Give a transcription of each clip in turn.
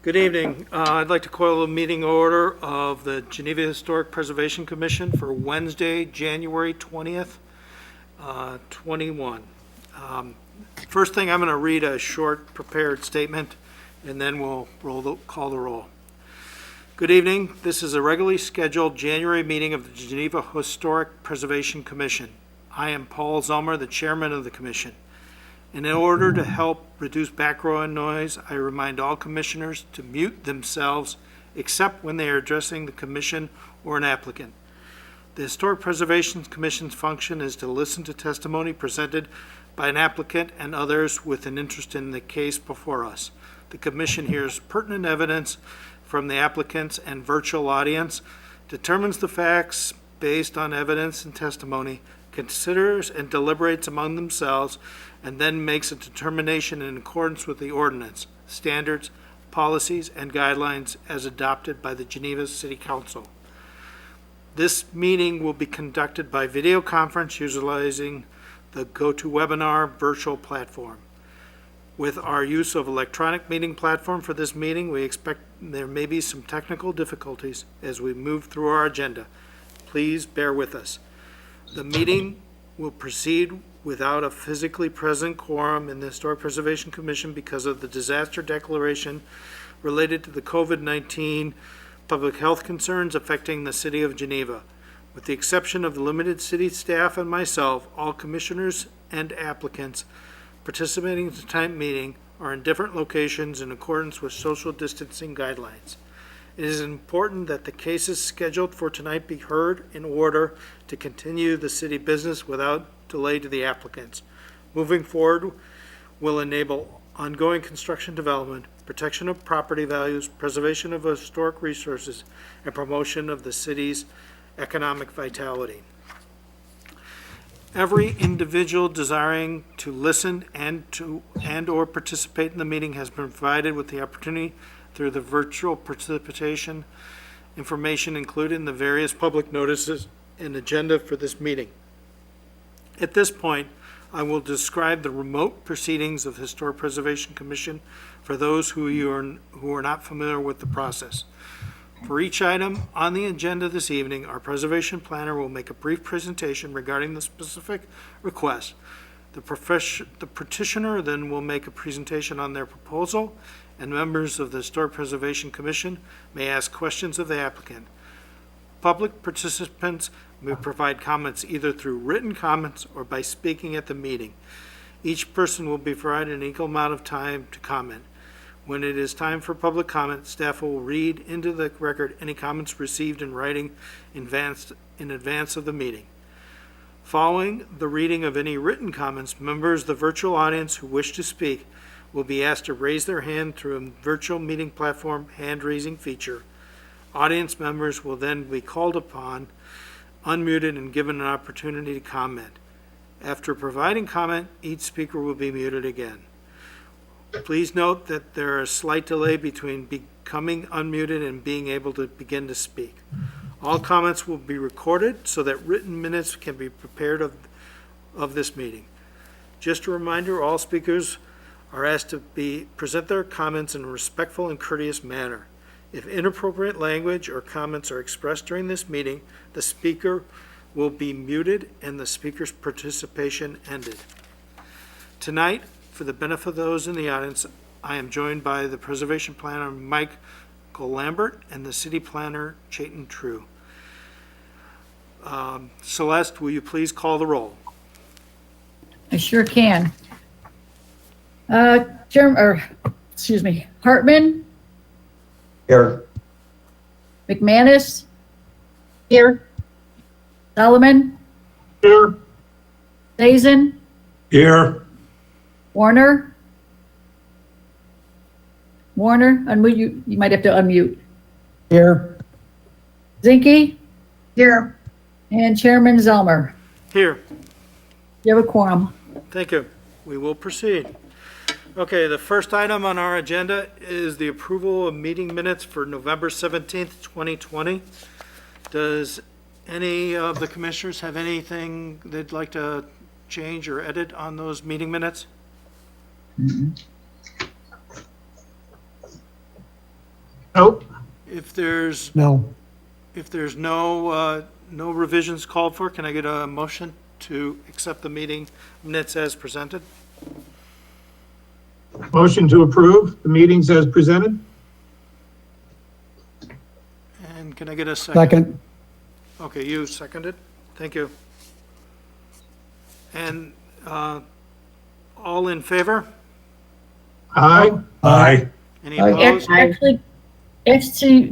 Good evening. I'd like to call the meeting order of the Geneva Historic Preservation Commission for Wednesday, January 20th, 21. First thing, I'm going to read a short prepared statement, and then we'll call the roll. Good evening. This is a regularly scheduled January meeting of the Geneva Historic Preservation Commission. I am Paul Zellmer, the chairman of the commission. And in order to help reduce background noise, I remind all commissioners to mute themselves except when they are addressing the commission or an applicant. The Historic Preservation Commission's function is to listen to testimony presented by an applicant and others with an interest in the case before us. The commission hears pertinent evidence from the applicants and virtual audience, determines the facts based on evidence and testimony, considers and deliberates among themselves, and then makes a determination in accordance with the ordinance, standards, policies, and guidelines as adopted by the Geneva City Council. This meeting will be conducted by video conference utilizing the GoToWebinar virtual platform. With our use of electronic meeting platform for this meeting, we expect there may be some technical difficulties as we move through our agenda. Please bear with us. The meeting will proceed without a physically present quorum in the Historic Preservation Commission because of the disaster declaration related to the COVID-19 public health concerns affecting the city of Geneva. With the exception of the limited city staff and myself, all commissioners and applicants participating in tonight's meeting are in different locations in accordance with social distancing guidelines. It is important that the cases scheduled for tonight be heard in order to continue the city business without delay to the applicants. Moving forward will enable ongoing construction development, protection of property values, preservation of historic resources, and promotion of the city's economic vitality. Every individual desiring to listen and or participate in the meeting has been provided with the opportunity through the virtual participation information included in the various public notices and agenda for this meeting. At this point, I will describe the remote proceedings of the Historic Preservation Commission for those who are not familiar with the process. For each item on the agenda this evening, our preservation planner will make a brief presentation regarding the specific request. The petitioner then will make a presentation on their proposal, and members of the Historic Preservation Commission may ask questions of the applicant. Public participants may provide comments either through written comments or by speaking at the meeting. Each person will be provided an equal amount of time to comment. When it is time for public comment, staff will read into the record any comments received in writing in advance of the meeting. Following the reading of any written comments, members of the virtual audience who wish to speak will be asked to raise their hand through a virtual meeting platform hand-raising feature. Audience members will then be called upon, unmuted, and given an opportunity to comment. After providing comment, each speaker will be muted again. Please note that there is a slight delay between becoming unmuted and being able to begin to speak. All comments will be recorded so that written minutes can be prepared of this meeting. Just a reminder, all speakers are asked to present their comments in a respectful and courteous manner. If inappropriate language or comments are expressed during this meeting, the speaker will be muted and the speaker's participation ended. Tonight, for the benefit of those in the audience, I am joined by the preservation planner, Michael Lambert, and the city planner, Chayton True. Celeste, will you please call the roll? I sure can. Hartman, Here. McManus, here. Solomon, Here. Dazen, Here. Warner, unmute you. You might have to unmute. Here. Zinke, here. And Chairman Zellmer. Here. You have a quorum. Thank you. We will proceed. Okay, the first item on our agenda is the approval of meeting minutes for November 17th, 2020. Does any of the commissioners have anything they'd like to change or edit on those meeting minutes? Nope. If there's No. no revisions called for, can I get a motion to accept the meeting minutes as presented? Motion to approve the meetings as presented? And can I get a second? Second. Okay, you seconded. Thank you. And all in favor? Aye. Aye. Any Aye. opposed? Actually,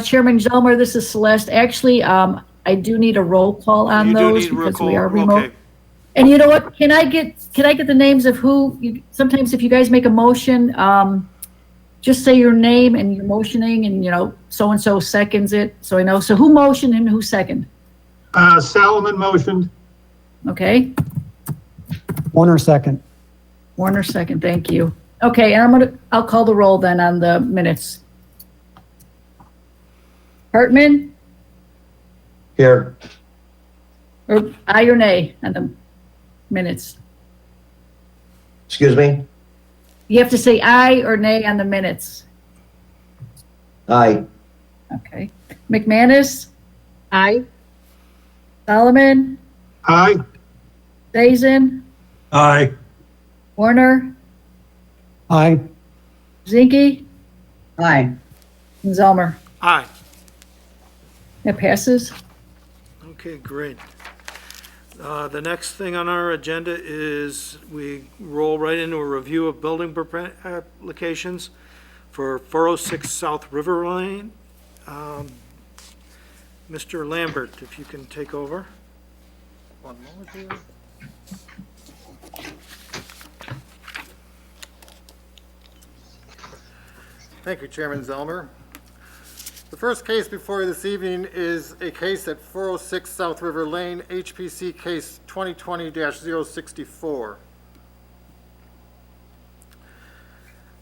Chairman Zelmer, this is Celeste. Actually, I do need a roll call on You do those need roll because we are call. remote. Okay. And you know what? Can I get the names of sometimes if you guys make a motion, just say your name and you're motioning and, so-and-so seconds it. So I know. So who motioned and who second? Salomon motioned. Okay. Warner second. Warner second. Thank you. Okay. And I'll call the roll then on the minutes. Hartman? Here. Or aye or nay on the minutes? Excuse me? You have to say aye or nay on the minutes. Aye. Okay. McManus? Aye. Solomon? Aye. Dazen? Aye. Warner? Aye. Zinke? Aye. And Zelmer? Aye. That passes. Okay, great. The next thing on our agenda is we roll right into a review of building permit applications for 406 South River Lane. Mr. Lambert, if you can take over. One moment here. Thank you, Chairman Zelmer. The first case before you this evening is a case at 406 South River Lane, HPC case 2020-064.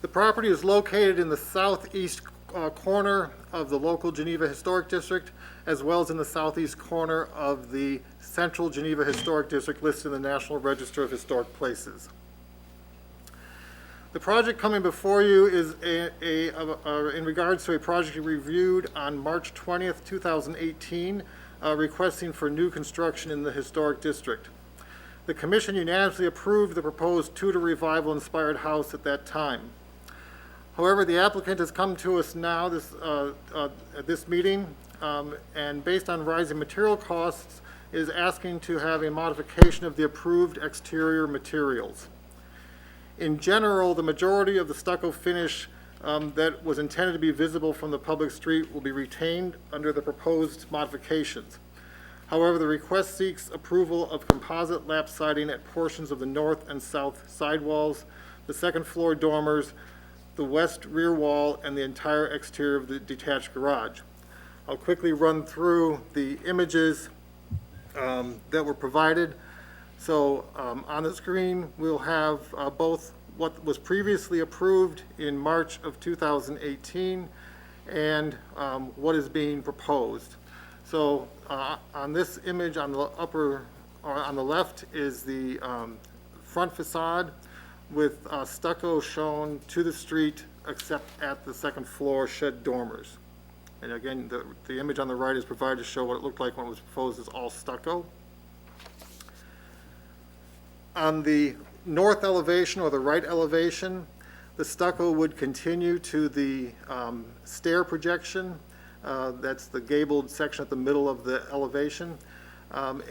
The property is located in the southeast corner of the local Geneva Historic District, as well as in the southeast corner of the Central Geneva Historic District listed in the National Register of Historic Places. The project coming before you is in regards to a project reviewed on March 20th, 2018, requesting for new construction in the historic district. The commission unanimously approved the proposed Tudor Revival inspired house at that time. However, the applicant has come to us now at this meeting, and based on rising material costs, is asking to have a modification of the approved exterior materials. In general, the majority of the stucco finish that was intended to be visible from the public street will be retained under the proposed modifications. However, the request seeks approval of composite lap siding at portions of the north and south sidewalls, the second floor dormers, the west rear wall, and the entire exterior of the detached garage. I'll quickly run through the images that were provided. So on the screen, we'll have both what was previously approved in March of 2018 and what is being proposed. So on this image on the on the left is the front facade with stucco shown to the street except at the second floor shed dormers. And again, the image on the right is provided to show what it looked like when it was proposed as all stucco. On the north elevation or the right elevation, the stucco would continue to the stair projection. That's the gabled section at the middle of the elevation.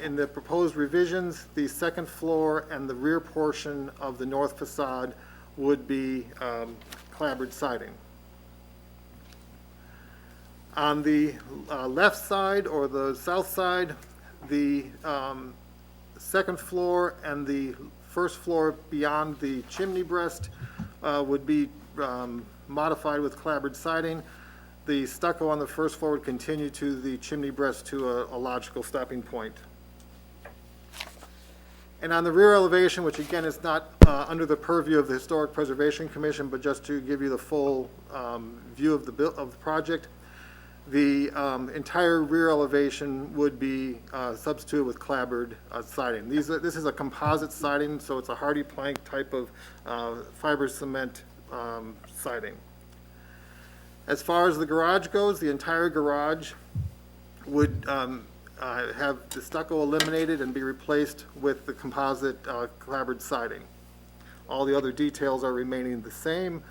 In the proposed revisions, the second floor and the rear portion of the north facade would be clapboard siding. On the left side or the south side, the second floor and the first floor beyond the chimney breast would be modified with clapboard siding. The stucco on the first floor would continue to the chimney breast to a logical stopping point. And on the rear elevation, which again is not under the purview of the Historic Preservation Commission, but just to give you the full view of the project, the entire rear elevation would be substituted with clapboard siding. This is a composite siding, so it's a hardy plank type of fiber cement siding. As far as the garage goes, the entire garage would have the stucco eliminated and be replaced with the composite clapboard siding. All the other details are remaining the same.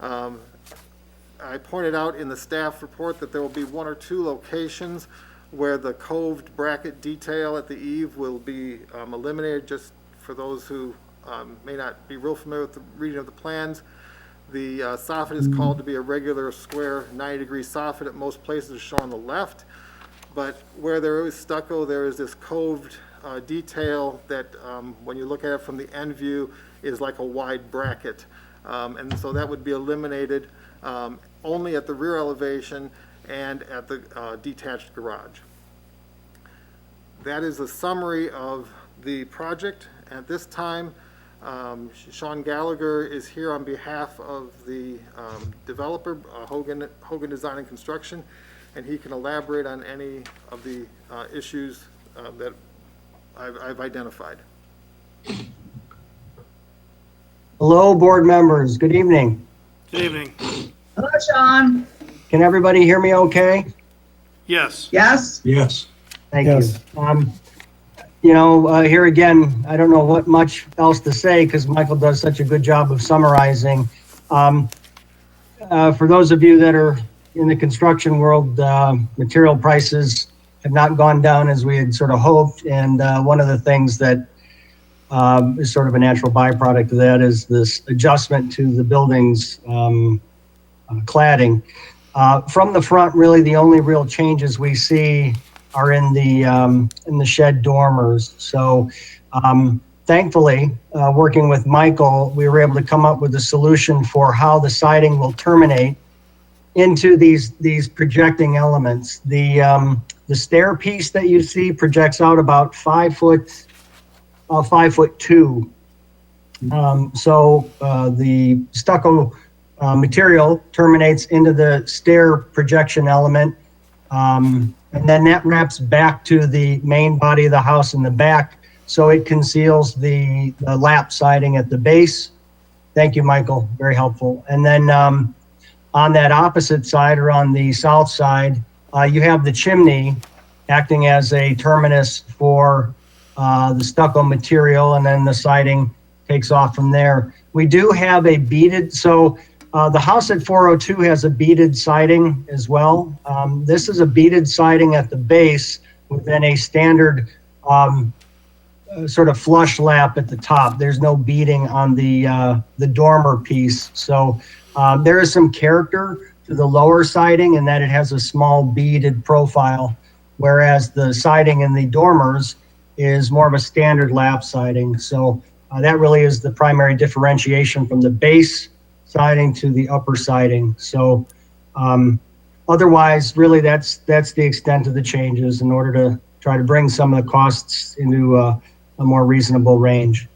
I pointed out in the staff report that there will be 1 or 2 locations where the coved bracket detail at the eave will be eliminated, just for those who may not be real familiar with the reading of the plans. The soffit is called to be a regular square 90-degree soffit at most places, shown on the left. But where there is stucco, there is this coved detail that, when you look at it from the end view, is like a wide bracket. And so that would be eliminated only at the rear elevation and at the detached garage. That is a summary of the project. At this time, Sean Gallagher is here on behalf of the developer, Hogan Design and Construction, and he can elaborate on any of the issues that I've identified. Hello, board members. Good evening. Good evening. Hello, Sean. Can everybody hear me okay? Yes. Yes? Yes. Thank Yes. you. Here again, I don't know what much else to say because Michael does such a good job of summarizing. For those of you that are in the construction world, material prices have not gone down as we had sort of hoped. And one of the things that is sort of a natural byproduct of that is this adjustment to the building's cladding. From the front, really the only real changes we see are in the shed dormers. So thankfully, working with Michael, we were able to come up with a solution for how the siding will terminate into these projecting elements. The stair piece that you see projects out about 5'2". So the stucco material terminates into the stair projection element, and then that wraps back to the main body of the house in the back, so it conceals the lap siding at the base. Thank you, Michael, very helpful. And then on that opposite side, or on the south side, you have the chimney acting as a terminus for the stucco material, and then the siding takes off from there. We do have a beaded, so the house at 402 has a beaded siding as well. This is a beaded siding at the base with then a standard sort of flush lap at the top. There's no beading on the dormer piece. So there is some character to the lower siding in that it has a small beaded profile, whereas the siding in the dormers is more of a standard lap siding. So that really is the primary differentiation from the base siding to the upper siding. So otherwise, really, that's the extent of the changes in order to try to bring some of the costs into a more reasonable range.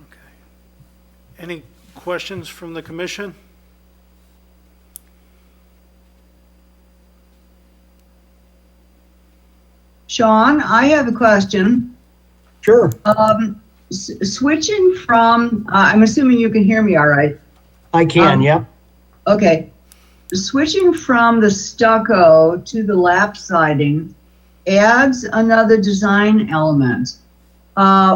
Okay. Any questions from the commission? Sean, I have a question. Sure. Switching from, I'm assuming you can hear me all right. I can, yep. Okay. Switching from the stucco to the lap siding adds another design element,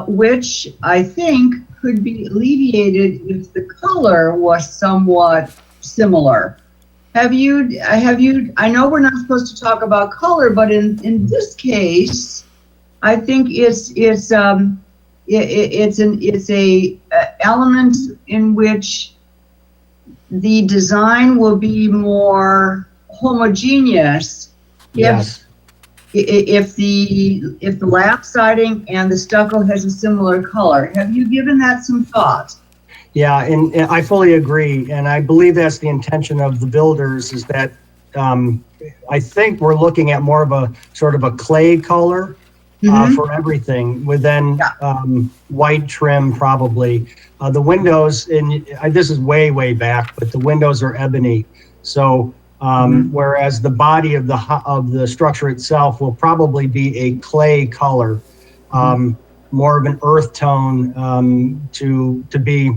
which I think could be alleviated if the color was somewhat similar. I know we're not supposed to talk about color, but in this case, I think it's a element in which the design will be more homogeneous Yes. if the lap siding and the stucco has a similar color. Have you given that some thought? Yeah, and I fully agree, and I believe that's the intention of the builders, is that I think we're looking at more of a sort of a clay color for everything, with then white trim probably. The windows, and this is way back, but the windows are ebony. So whereas the body of the structure itself will probably be a clay color, more of an earth tone to be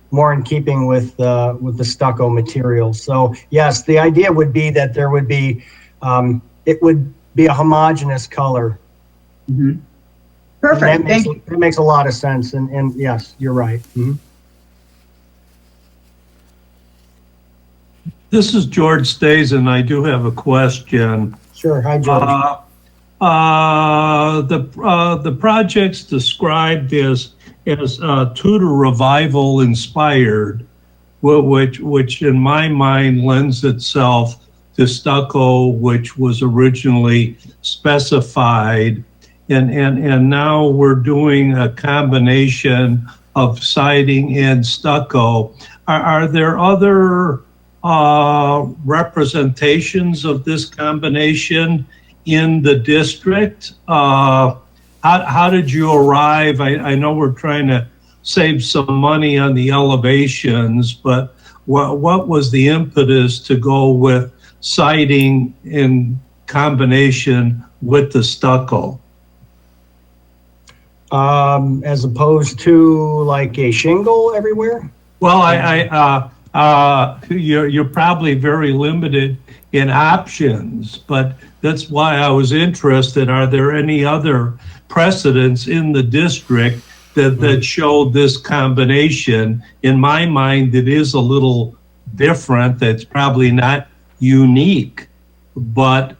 more in keeping with the stucco material. So yes, the idea would be that there would be, it would be a homogeneous color. Mhm. And Perfect, thank you. that makes a lot of sense. And yes, you're right. Mhm. This is George Stays, and I do have a question. Sure. Hi, George. The project's described as Tudor Revival inspired, which in my mind lends itself to stucco, which was originally specified, and now we're doing a combination of siding and stucco. Are there other representations of this combination in the district? How did you arrive? I know we're trying to save some money on the elevations, but what was the impetus to go with siding in combination with the stucco? As opposed to like a shingle everywhere? Well, you're probably very limited in options, but that's why I was interested. Are there any other precedents in the district that showed this combination? In my mind, it is a little different. That's probably not unique, but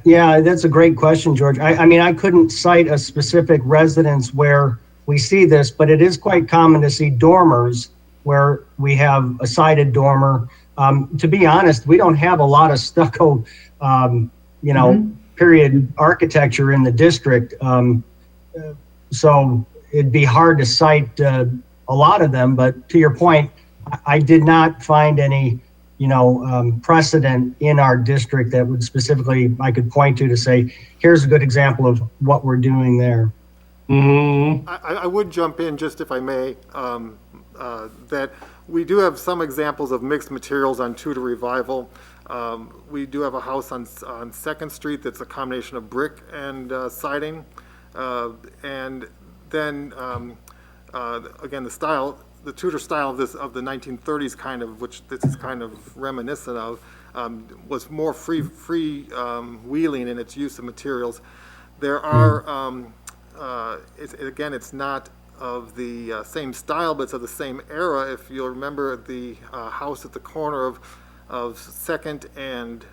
yeah, that's a great question, George. I mean, I couldn't cite a specific residence where we see this, but it is quite common to see dormers where we have a sided dormer. To be honest, we don't have a lot of stucco, period architecture in the district. So it'd be hard to cite a lot of them, but to your point, I did not find any, precedent in our district that would specifically, I could point to say, here's a good example of what we're doing there. mm-hmm. I would jump in, just if I may, that we do have some examples of mixed materials on Tudor Revival. We do have a house on 2nd Street that's a combination of brick and siding. And then, again, the Tudor style of the 1930s kind of, which this is kind of reminiscent of, was more free wheeling in its use of materials. There are, it's not of the same style, but it's of the same era. If you'll remember the house at the corner of 2nd and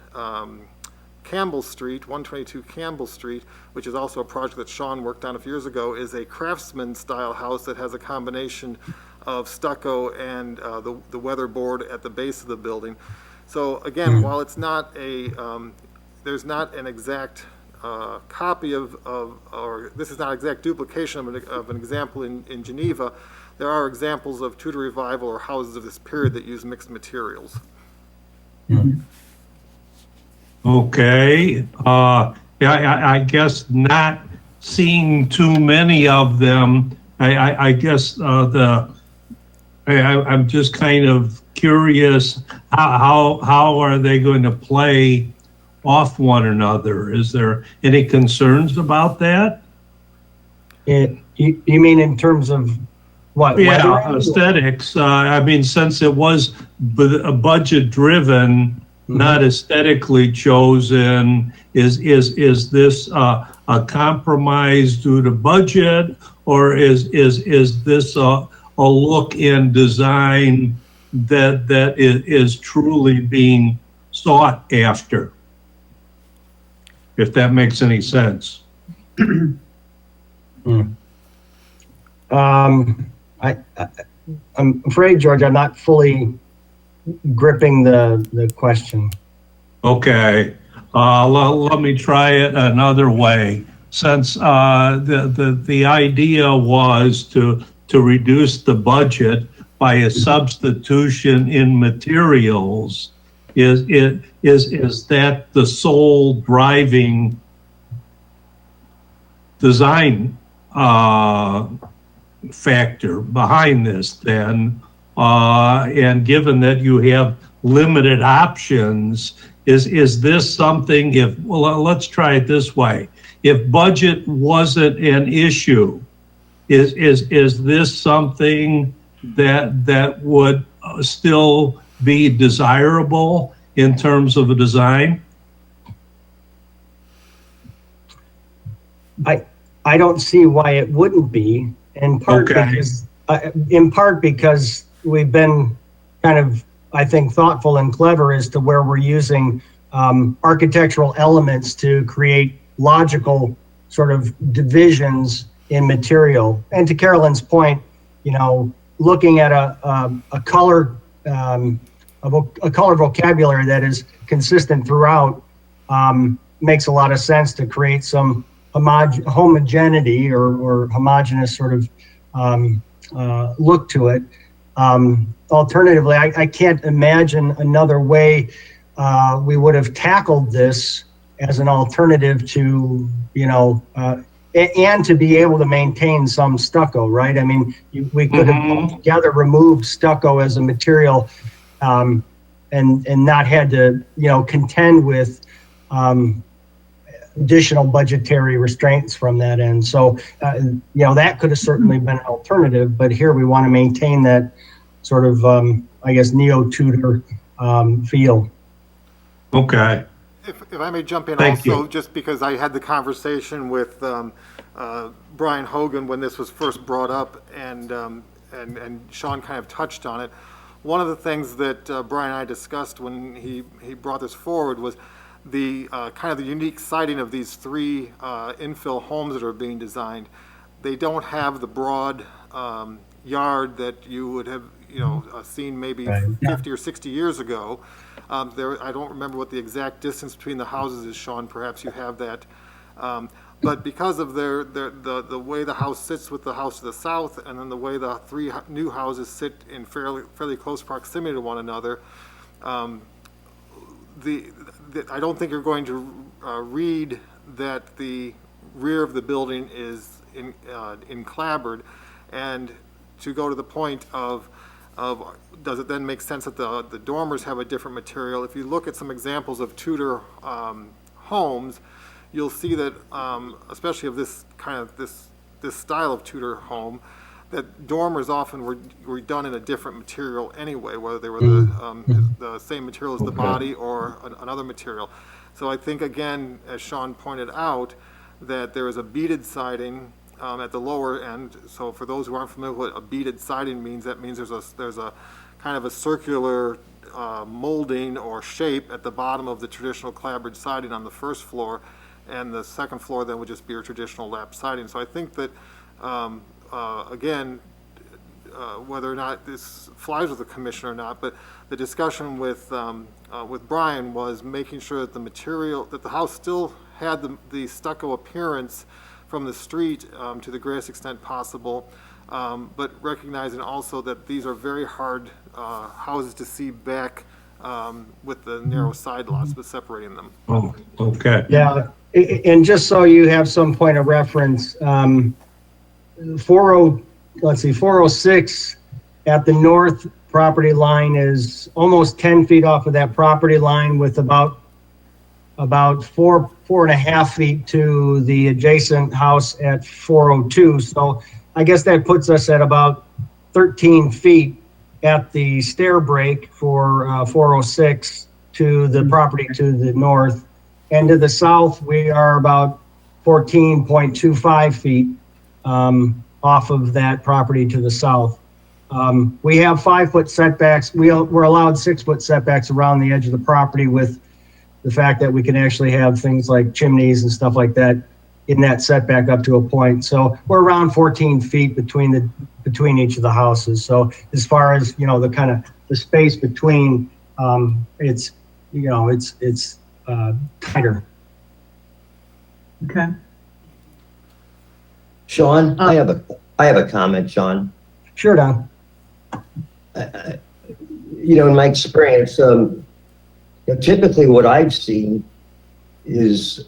Campbell Street, 122 Campbell Street, which is also a project that Sean worked on a few years ago, is a craftsman style house that has a combination of stucco and the weatherboard at the base of the building. So again, while it's not there's not an exact copy or this is not an exact duplication of an example in Geneva, there are examples of Tudor Revival or houses of this period that use mixed materials. Okay. I guess not seeing too many of them. I guess I'm just kind of curious, how are they going to play off one another? Is there any concerns about that? You mean in terms of what? Yeah, weathering? aesthetics. I mean, since it was budget driven, not aesthetically chosen, is this a compromise due to budget, or is this a look and design that is truly being sought after? If that makes any sense. I'm afraid, George, I'm not fully gripping the question. Okay, let me try it another way. Since the idea was to reduce the budget by a substitution in materials, is that the sole driving design factor behind this then? And given that you have limited options, is this something, let's try it this way. If budget wasn't an issue, Is this something that would still be desirable in terms of a design? I don't see why it wouldn't be, in part Okay. because we've been kind of, I think, thoughtful and clever as to where we're using architectural elements to create logical sort of divisions in material. And to Carolyn's point, looking at a color vocabulary that is consistent throughout makes a lot of sense to create some homogeneity or homogeneous sort of look to it. Alternatively, I can't imagine another way we would have tackled this as an alternative to, and to be able to maintain some stucco, right? I mean, we could have together removed stucco as a material and not had to, contend with additional budgetary restraints from that end. So, that could have certainly been an alternative, but here we want to maintain that sort of, neo-Tudor feel. Okay. If I may jump in Thank also, you. just because I had the conversation with Brian Hogan when this was first brought up, and Sean kind of touched on it. One of the things that Brian and I discussed when he brought this forward was the kind of the unique siting of these three infill homes that are being designed. They don't have the broad yard that you would have seen maybe 50 or 60 years ago. I don't remember what the exact distance between the houses is, Sean, perhaps you have that. But because of the way the house sits with the house to the south, and then the way the three new houses sit in fairly close proximity to one another, I don't think you're going to read that the rear of the building is enclabbered. And to go to the point of does it then make sense that the dormers have a different material? If you look at some examples of Tudor homes, you'll see that, especially of this kind of this style of Tudor home, that dormers often were done in a different material anyway, whether they were the same material as the body or another material. So I think, again, as Sean pointed out, that there is a beaded siding at the lower end. So for those who aren't familiar with what a beaded siding means, that means there's a kind of a circular molding or shape at the bottom of the traditional clapboard siding on the first floor, and the second floor then would just be your traditional lap siding. So I think that, again, whether or not this flies with the commission or not, but the discussion with Brian was making sure that the material, that the house still had the stucco appearance from the street to the greatest extent possible, but recognizing also that these are very hard houses to see back with the narrow side lots, but separating them. Oh, okay. Yeah, and just so you have some point of reference, 406 at the north property line is almost 10 feet off of that property line, with about 4.5 feet to the adjacent house at 402. So I guess that puts us at about 13 feet at the stair break for 406 to the property to the north. And to the south, we are about 14.25 feet off of that property to the south. We have 5-foot setbacks. We're allowed 6-foot setbacks around the edge of the property, with the fact that we can actually have things like chimneys and stuff like that in that setback up to a point. So we're around 14 feet between each of the houses. So as far as, the kind of the space between, it's tighter. Okay. Sean, I have a comment, Sean. Sure, Don. In my experience, typically what I've seen is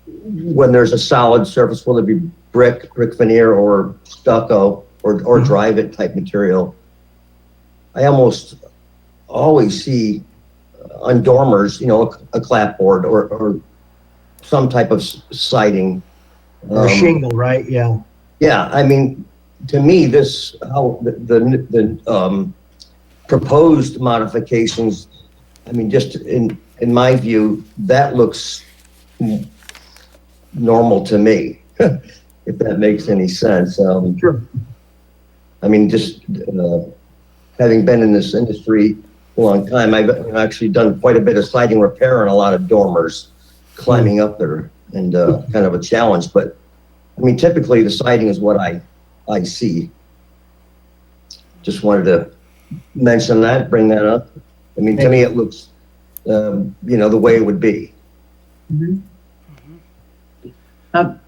when there's a solid surface, whether it be brick veneer or stucco or drive-it type material, I almost always see on dormers, a clapboard or some type of siding. Or shingle, right? Yeah. Yeah, I mean, to me, this, how the proposed modifications, I mean, just in my view, that looks normal to me, if that makes any sense. Sure. I mean, just having been in this industry a long time, I've actually done quite a bit of siding repair on a lot of dormers, climbing up there, and kind of a challenge. But I mean, typically the siding is what I see. Just wanted to mention that, bring that up. I mean, to me, it looks, you know, the way it would be.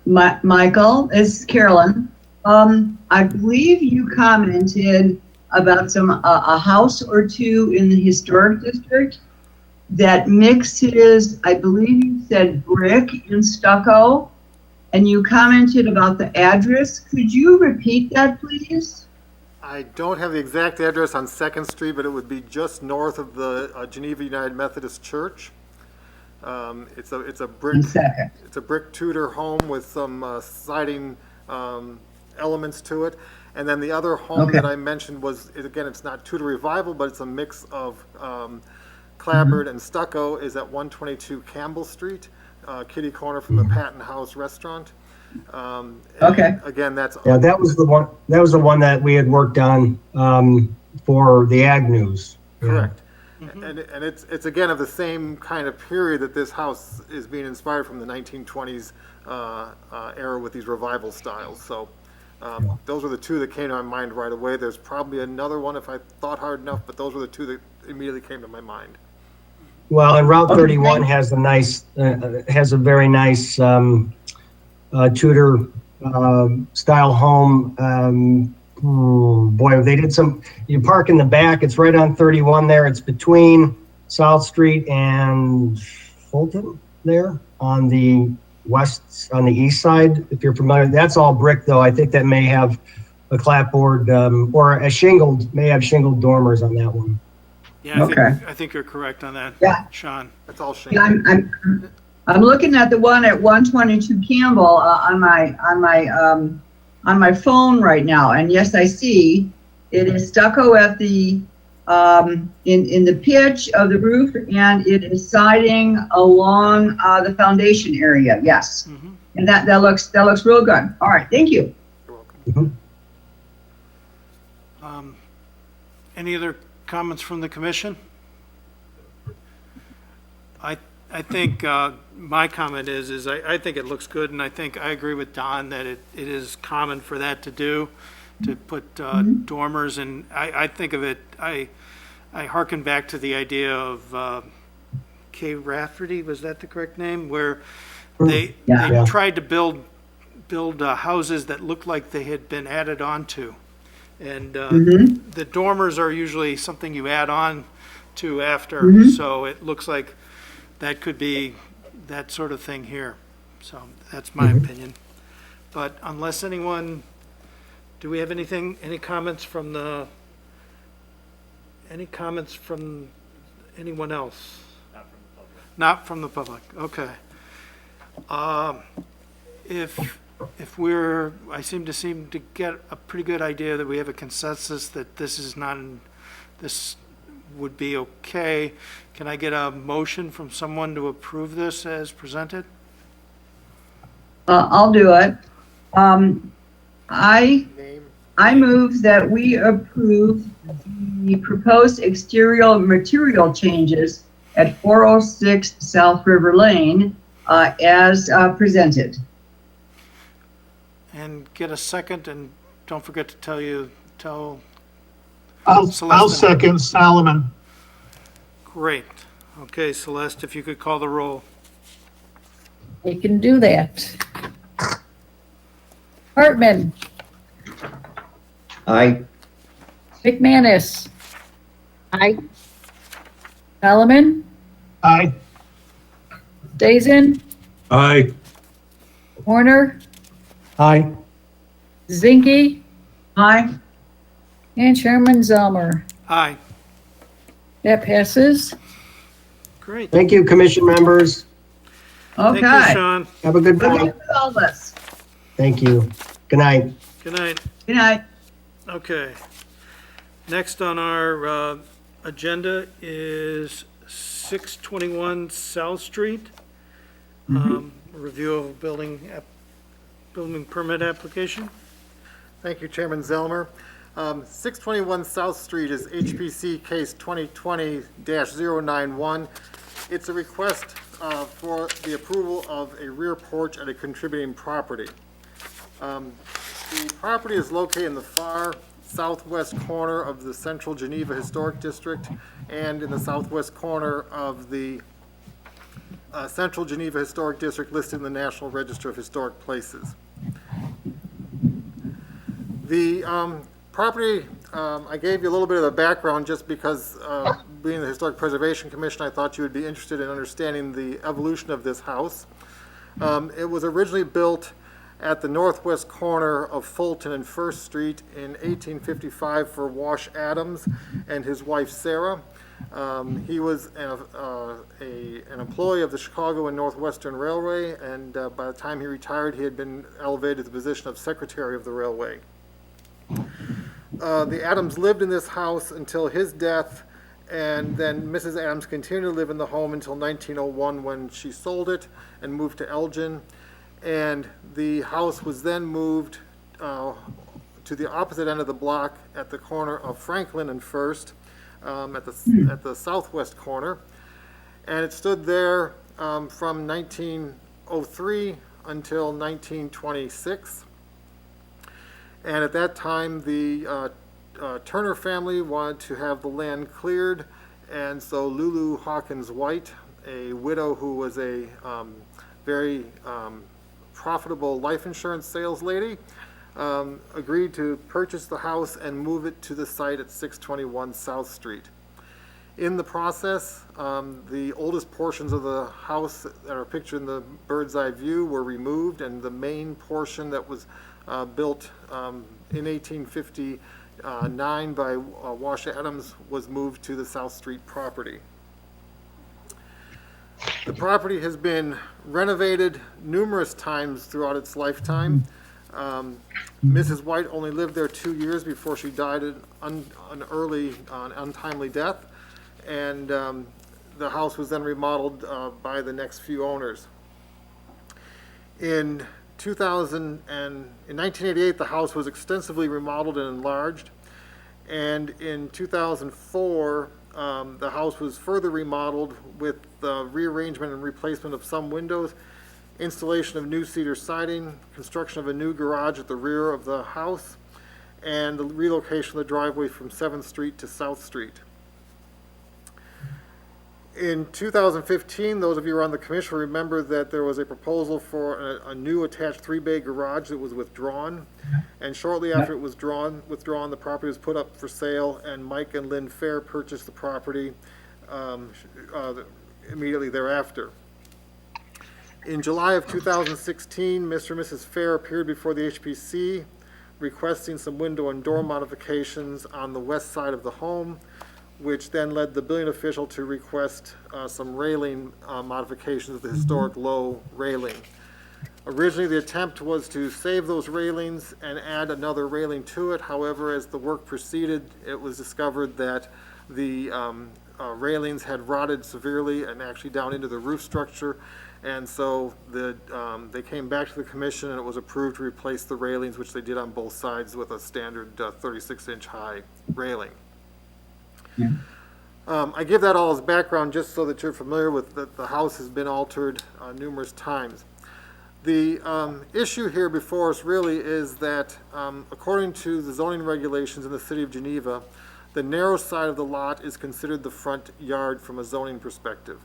Michael, this is Carolyn. I believe you commented about a house or two in the historic district that mixes, I believe you said brick and stucco, and you commented about the address. Could you repeat that, please? I don't have the exact address on 2nd Street, but it would be just north of the Geneva United Methodist Church. It's a brick Tudor home with some siding elements to it. And then the other home that I mentioned was, again, it's not Tudor Revival, but it's a mix of clapboard and stucco, is at 122 Campbell Street, kitty corner from the Patton House restaurant. Again, that's Yeah, that was the one. That was the one that we had worked on for the Ag News. correct. And it's again of the same kind of period that this house is being inspired from, the 1920s era with these revival styles. So those were the two that came to my mind right away. There's probably another one if I thought hard enough, but those were the two that immediately came to my mind. Well, and Route 31 has a nice, has a very nice Tudor style home. Boy, they did some. You park in the back. It's right on 31 there. It's between South Street and Fulton there on the west, on the east side. If you're familiar, that's all brick though. I think that may have a clapboard or a shingled, may have shingled dormers on that one. Yeah, I think you're correct on that, Yeah. Sean. That's all shame. Yeah, I'm looking at the one at 122 Campbell on my phone right now, and yes, I see it is stucco at the in the pitch of the roof, and it is siding along the foundation area. Yes, and that looks real good. All right, thank you. You're welcome. Any other comments from the commission? I think my comment is I think it looks good, and I think I agree with Don that it is common for that to put dormers, and I think of it, I hearken back to the idea of Kay Rafferty, was that the correct name? Where they tried to build houses that looked like they had been added onto. And the dormers are usually something you add on to after, so it looks like that could be that sort of thing here. So that's my opinion. But unless anyone, do we have any comments from anyone else? Not from the public. Okay. I seem to get a pretty good idea that we have a consensus that this would be okay. Can I get a motion from someone to approve this as presented? I'll do it. I move that we approve the proposed exterior material changes at 406 South River Lane as presented. And get a second, and don't forget to tell I'll Celeste. second Solomon. Great. Okay, Celeste, if you could call the roll. You can do that. Hartman, Aye. McManus, Aye. Solomon, Aye. Dazen, Aye. Warner, Aye. Zinke, Aye. and Chairman Zelmer. Aye. That passes. Great. Thank you, commission members. Okay. Thank you, Sean. Have a good Good luck night. with all this. Thank you. Good night. Good night. Good night. Okay. Next on our agenda is 621 South Street. Review of building permit application. Thank you, Chairman Zellmer. 621 South Street is HPC case 2020-091. It's a request for the approval of a rear porch at a contributing property. The property is located in the far southwest corner of the Central Geneva Historic District and in the southwest corner of the Central Geneva Historic District listed in the National Register of Historic Places. The property, I gave you a little bit of a background just because being the Historic Preservation Commission, I thought you would be interested in understanding the evolution of this house. It was originally built at the northwest corner of Fulton and First Street in 1855 for Wash Adams and his wife Sarah. He was an employee of the Chicago and Northwestern Railway, and by the time he retired, he had been elevated to the position of secretary of the railway. The Adams lived in this house until his death, and then Mrs. Adams continued to live in the home until 1901 when she sold it and moved to Elgin. And the house was then moved to the opposite end of the block at the corner of Franklin and First, at the southwest corner. And it stood there from 1903 until 1926. And at that time, the Turner family wanted to have the land cleared, and so Lulu Hawkins White, a widow who was a very profitable life insurance sales lady, agreed to purchase the house and move it to the site at 621 South Street. In the process, the oldest portions of the house that are pictured in the bird's eye view were removed, and the main portion that was built in 1859 by Wash Adams was moved to the South Street property. The property has been renovated numerous times throughout its lifetime. Mrs. White only lived there 2 years before she died an untimely death, and the house was then remodeled by the next few owners. In 1988, the house was extensively remodeled and enlarged, and in 2004, the house was further remodeled with rearrangement and replacement of some windows, installation of new cedar siding, construction of a new garage at the rear of the house, and the relocation of the driveway from 7th Street to South Street. In 2015, those of you who are on the commission remember that there was a proposal for a new attached 3-bay garage that was withdrawn. And shortly after it was withdrawn, the property was put up for sale, and Mike and Lynn Fair purchased the property immediately thereafter. In July of 2016, Mr. and Mrs. Fair appeared before the HPC requesting some window and door modifications on the west side of the home, which then led the building official to request some railing modifications of the historic low railing. Originally, the attempt was to save those railings and add another railing to it. However, as the work proceeded, it was discovered that the railings had rotted severely and actually down into the roof structure. And so they came back to the commission, and it was approved to replace the railings, which they did on both sides, with a standard 36-inch high railing. I give that all as background just so that you're familiar with that the house has been altered numerous times. The issue here before us really is that according to the zoning regulations in the city of Geneva, the narrow side of the lot is considered the front yard from a zoning perspective.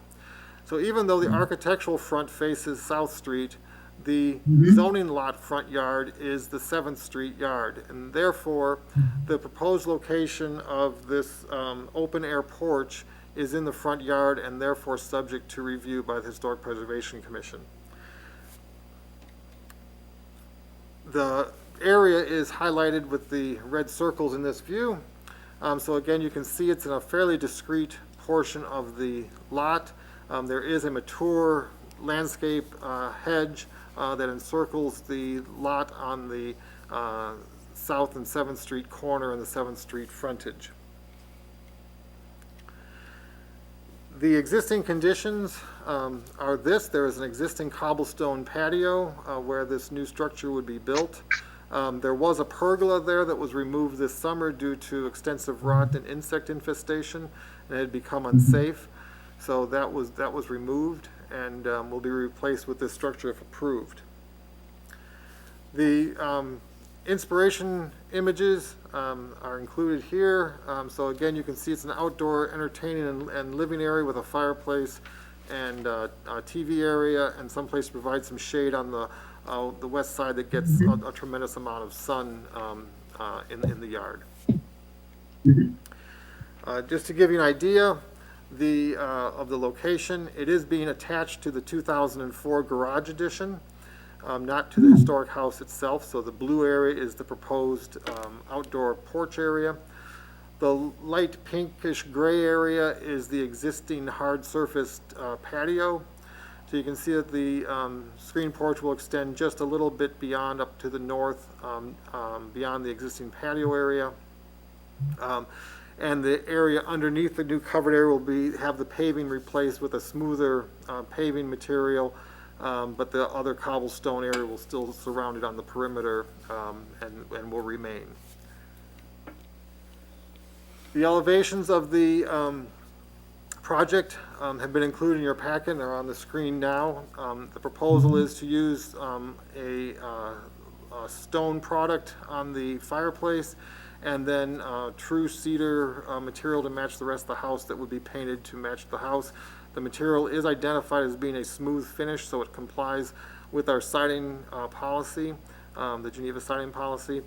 So even though the architectural front faces South Street, the zoning lot front yard is the 7th Street yard, and therefore the proposed location of this open air porch is in the front yard and therefore subject to review by the Historic Preservation Commission. The area is highlighted with the red circles in this view. So again, you can see it's in a fairly discrete portion of the lot. There is a mature landscape hedge that encircles the lot on the South and 7th Street corner and the 7th Street frontage. The existing conditions are this. There is an existing cobblestone patio where this new structure would be built. There was a pergola there that was removed this summer due to extensive rot and insect infestation, and it had become unsafe. So that was removed and will be replaced with this structure if approved. The inspiration images are included here. So again, you can see it's an outdoor entertaining and living area with a fireplace and a TV area and someplace to provide some shade on the west side that gets a tremendous amount of sun in the yard. Just to give you an idea of the location, it is being attached to the 2004 garage addition. Not to the historic house itself. So the blue area is the proposed outdoor porch area. The light pinkish gray area is the existing hard surfaced patio. So you can see that the screen porch will extend just a little bit beyond up to the north, beyond the existing patio area. And the area underneath the new covered area will have the paving replaced with a smoother paving material. But the other cobblestone area will still surround it on the perimeter and will remain. The elevations of the project have been included in your packet and are on the screen now. The proposal is to use a stone product on the fireplace and then true cedar material to match the rest of the house that would be painted to match the house. The material is identified as being a smooth finish, so it complies with our siding policy, the Geneva siding policy,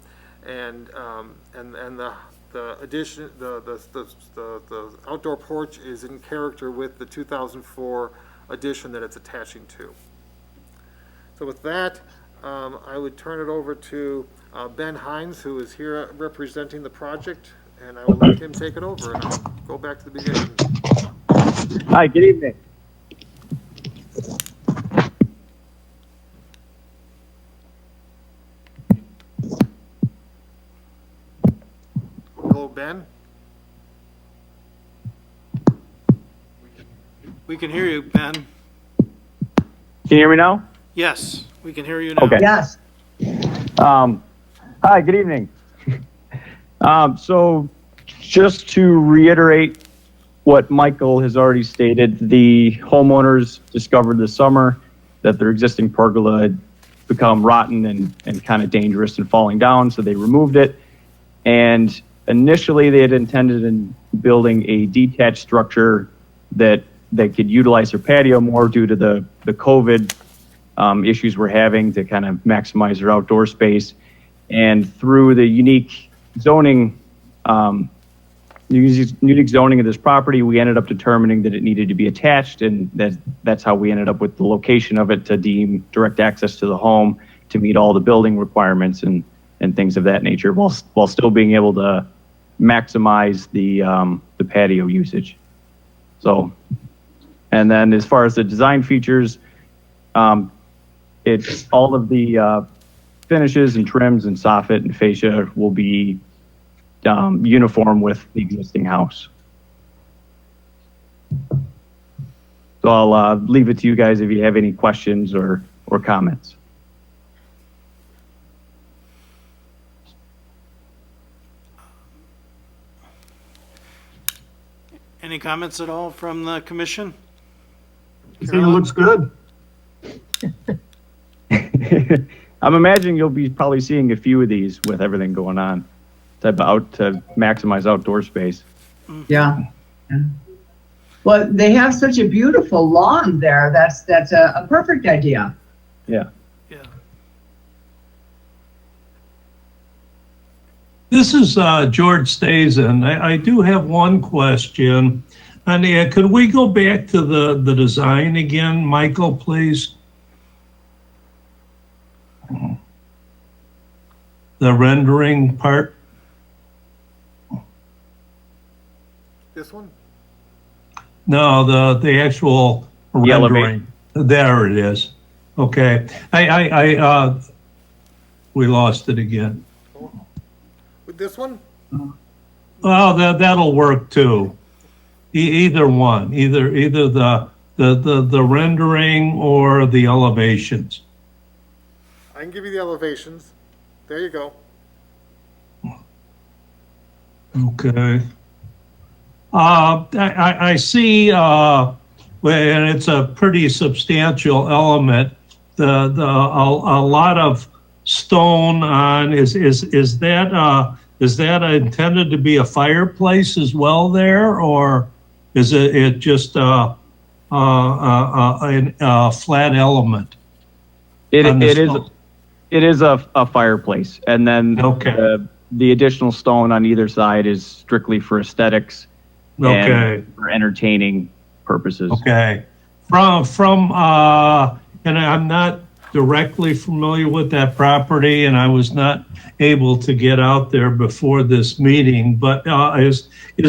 and the addition, the outdoor porch is in character with the 2004 addition that it's attaching to. So with that, I would turn it over to Ben Hines, who is here representing the project, and I will let him take it over, and I'll go back to the beginning. Hi, good evening. Hello, Ben. We can hear you, Ben. Can you hear me now? Yes, we can hear you now. Okay. Yes. Hi, good evening. So just to reiterate what Michael has already stated, the homeowners discovered this summer that their existing pergola had become rotten and kind of dangerous and falling down, so they removed it. And initially they had intended in building a detached structure that they could utilize their patio more due to the COVID issues we're having to kind of maximize their outdoor space. And through the unique zoning of this property, we ended up determining that it needed to be attached, and that's how we ended up with the location of it to deem direct access to the home to meet all the building requirements and things of that nature, while still being able to maximize the patio usage. So, and then as far as the design features, it's all of the finishes and trims and soffit and fascia will be uniform with the existing house. So I'll leave it to you guys if you have any questions or comments. Any comments at all from the commission? I think it looks good. I'm imagining you'll be probably seeing a few of these with everything going on to maximize outdoor space. Yeah. Well, they have such a beautiful lawn there. That's a perfect idea. Yeah. Yeah. This is George Stazen. I do have one question. And could we go back to the design again, Michael, please? The rendering part. This one? No, the actual rendering. There it is. Okay. we lost it again. With this one? Well, that'll work too. Either one, either the rendering or the elevations. I can give you the elevations. There you go. Okay. I see, and it's a pretty substantial element. A lot of stone on is that intended to be a fireplace as well there, or is it just a flat element? It is a fireplace, and then Okay. the additional stone on either side is strictly for aesthetics Okay. and for entertaining purposes. Okay. And I'm not directly familiar with that property, and I was not able to get out there before this meeting, but is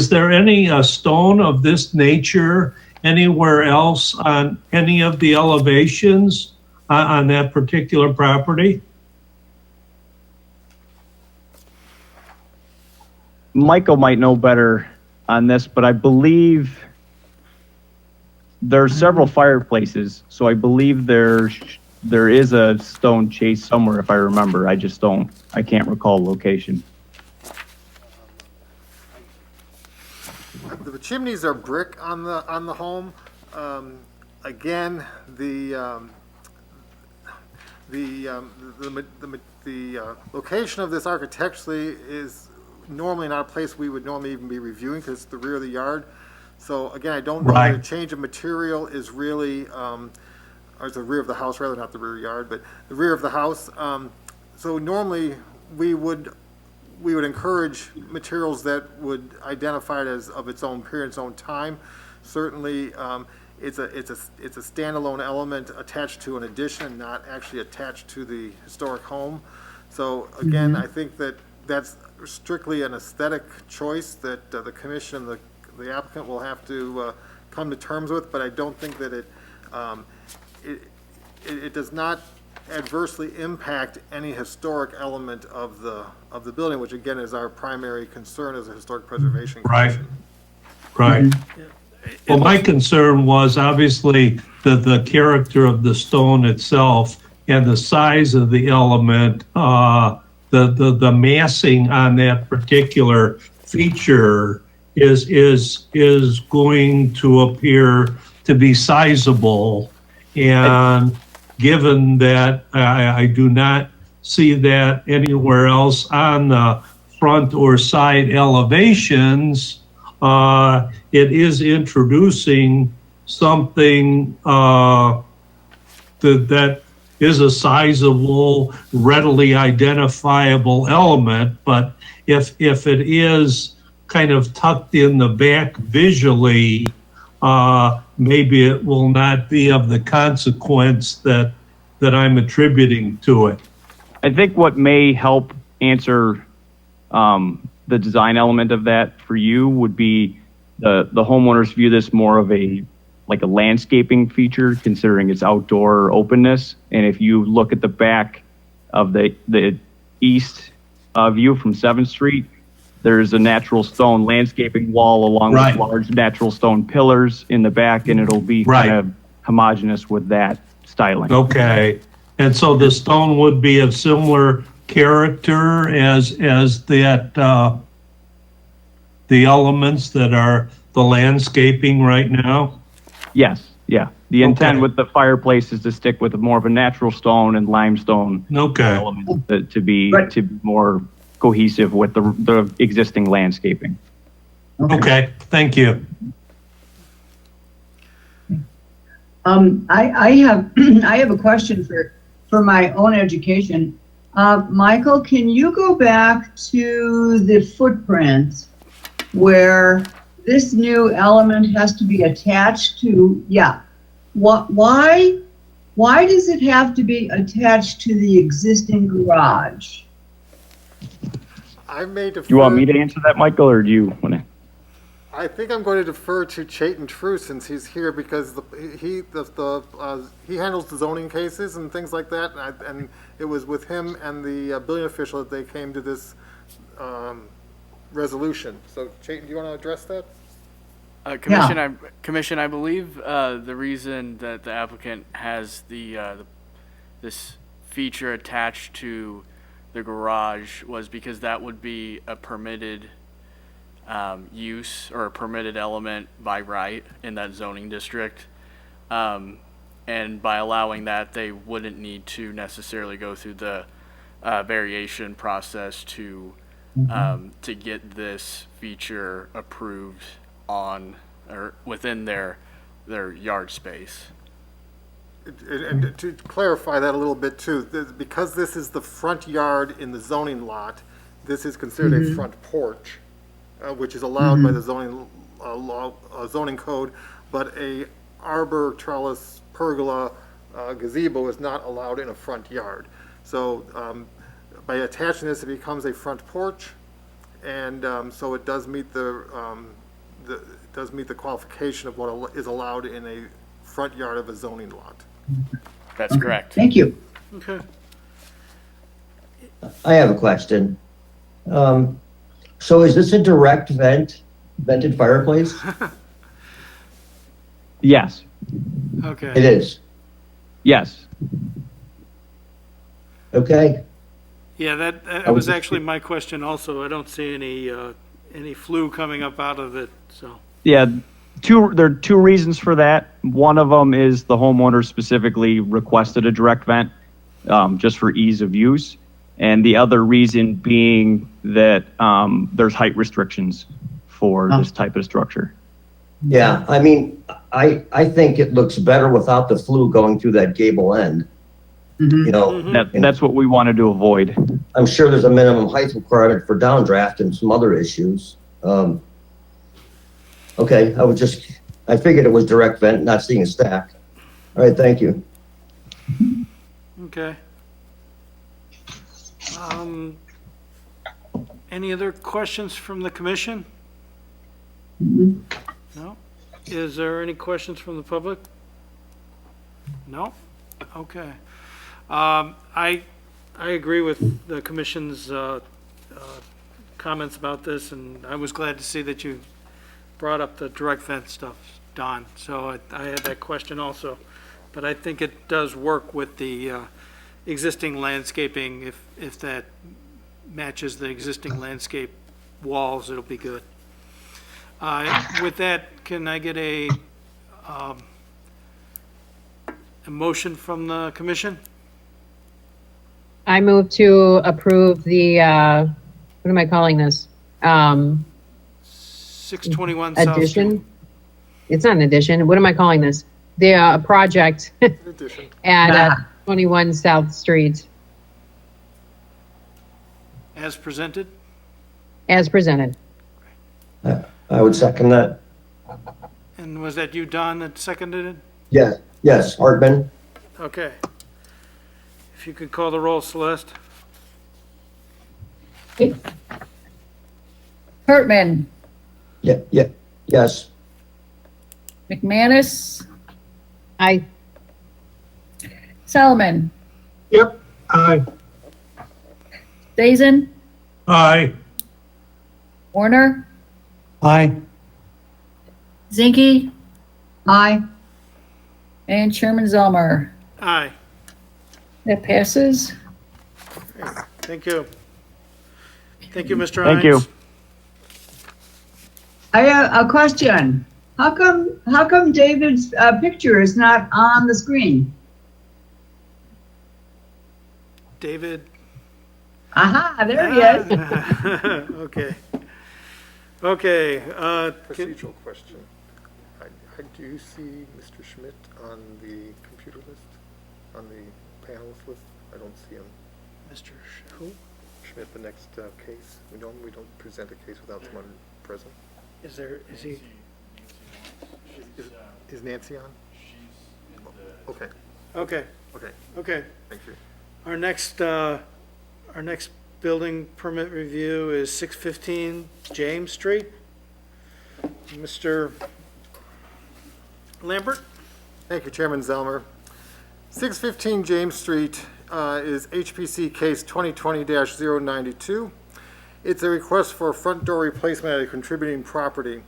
there any stone of this nature anywhere else on any of the elevations on that particular property? Michael might know better on this, but I believe there are several fireplaces, so I believe there is a stone chase somewhere, if I remember. I can't recall the location. The chimneys are brick on the home. Again, the location of this architecturally is normally not a place we would normally even be reviewing because it's the rear of the yard. So again, I don't know that a change of material is really, or it's the rear of the house rather, not the rear yard, but the rear of the house. So normally we would encourage materials that would identify it as of its own period, its own time. Certainly, it's a standalone element attached to an addition, not actually attached to the historic home. So again, I think that that's strictly an aesthetic choice that the commission, the applicant will have to come to terms with, but I don't think that it does not adversely impact any historic element of the building, which again is our primary concern as a historic preservation commission. Right. Well, my concern was obviously the character of the stone itself and the size of the element, the massing on that particular feature is going to appear to be sizable. And given that I do not see that anywhere else on the front or side elevations, it is introducing something that is a sizable, readily identifiable element. But if it is kind of tucked in the back visually, maybe it will not be of the consequence that I'm attributing to it. I think what may help answer the design element of that for you would be the homeowners view this more of a landscaping feature, considering its outdoor openness. And if you look at the back of the east view from 7th Street, there's a natural stone landscaping wall along with large natural stone pillars in the back, and it'll be kind of homogeneous with that styling. Okay. And so the stone would be of similar character as that, the elements that are the landscaping right now? Yes, yeah. The intent with the fireplace is to stick with more of a natural stone and limestone element to be more cohesive with the existing landscaping. Okay, thank you. I have a question for my own education. Michael, can you go back to the footprint where this new element has to be attached to? Why does it have to be attached to the existing garage? I may defer. Do you want me to answer that, Michael, or do you want to? I think I'm going to defer to Chayton True since he's here because he handles the zoning cases and things like that, and it was with him and the building official that they came to this resolution. So Chayton, do you want to address that? Commission, I believe the reason that the applicant has this feature attached to the garage was because that would be a permitted use or a permitted element by right in that zoning district. And by allowing that, they wouldn't need to necessarily go through the variation process to get this feature approved on or within their yard space. And to clarify that a little bit too, because this is the front yard in the zoning lot, this is considered a front porch, which is allowed by the zoning zoning code, but a arbor, trellis, pergola, gazebo is not allowed in a front yard. So by attaching this, it becomes a front porch, and so it does meet the qualification of what is allowed in a front yard of a zoning lot. That's correct. Thank you. Okay. I have a question. So is this a direct vented fireplace? Yes, Okay. It is. yes. Okay. Yeah, that was actually my question also. I don't see any flue coming up out of it, so. Yeah, there are two reasons for that. One of them is the homeowner specifically requested a direct vent, just for ease of use. And the other reason being that there's height restrictions for this type of structure. Yeah, I mean, I think it looks better without the flue going through that gable end. You know, That's what we wanted to avoid. I'm sure there's a minimum height requirement for downdraft and some other issues. Okay, I figured it was direct vent, not seeing a stack. All right, thank you. Okay. Any other questions from the commission? No? Is there any questions from the public? No? Okay. I agree with the commission's comments about this, and I was glad to see that you brought up the direct vent stuff, Don. So I had that question also. But I think it does work with the existing landscaping. If that matches the existing landscape walls, it'll be good. With that, can I get a motion from the commission? I move to approve the, what am I calling this? 621 South Street. Addition? It's not an addition. What am I calling this? The project Addition. at 21 South Street As presented? as presented. I would second that. And was that you, Don, that seconded it? Yes, Hartman. Okay. If you could call the roll, Celeste. Hartman, Yes. McManus, I, Solomon, Yep, aye. Dazen, Aye. Warner, Aye. Zinke, Aye. and Chairman Zelmer. Aye. That passes. Thank you. Thank you, Mr. Hines. Thank you. I have a question. How come David's picture is not on the screen? David. Aha, there he is. Okay. Okay. Procedural question. Do you see Mr. Schmidt on the computer list, on the panelist list? I don't see him. Mr. Who? Schmidt, the next case. We don't present a case without someone present. Is he? Is Nancy on? Okay, Okay. okay, Okay. thank you. Our next building permit review is 615 James Street. Mr. Lambert? Thank you, Chairman Zelmer. 615 James Street is HPC case 2020-092. It's a request for a front door replacement at a contributing property.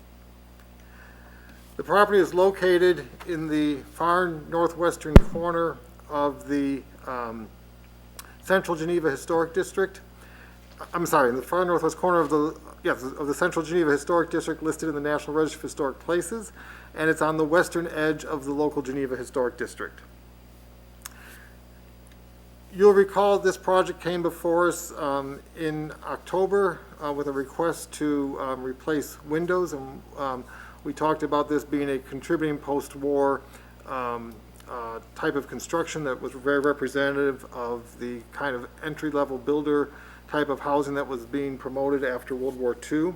The property is located in the far northwestern corner of the Central Geneva Historic District. I'm sorry, in the far northwest corner of the Central Geneva Historic District listed in the National Register of Historic Places, and it's on the western edge of the local Geneva Historic District. You'll recall this project came before us in October with a request to replace windows, and we talked about this being a contributing post-war type of construction that was very representative of the kind of entry-level builder type of housing that was being promoted after World War II.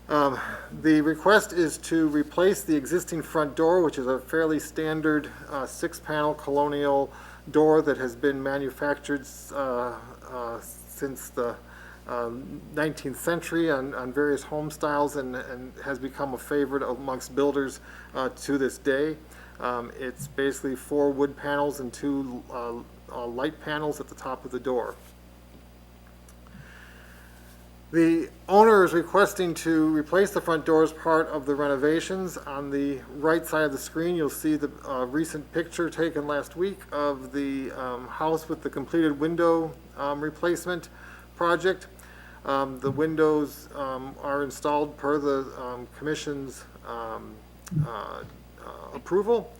The request is to replace the existing front door, which is a fairly standard 6-panel colonial door that has been manufactured since the 19th century on various home styles and has become a favorite amongst builders to this day. It's basically 4 wood panels and 2 light panels at the top of the door. The owner is requesting to replace the front door as part of the renovations. On the right side of the screen, you'll see the recent picture taken last week of the house with the completed window replacement project. The windows are installed per the Commission's approval,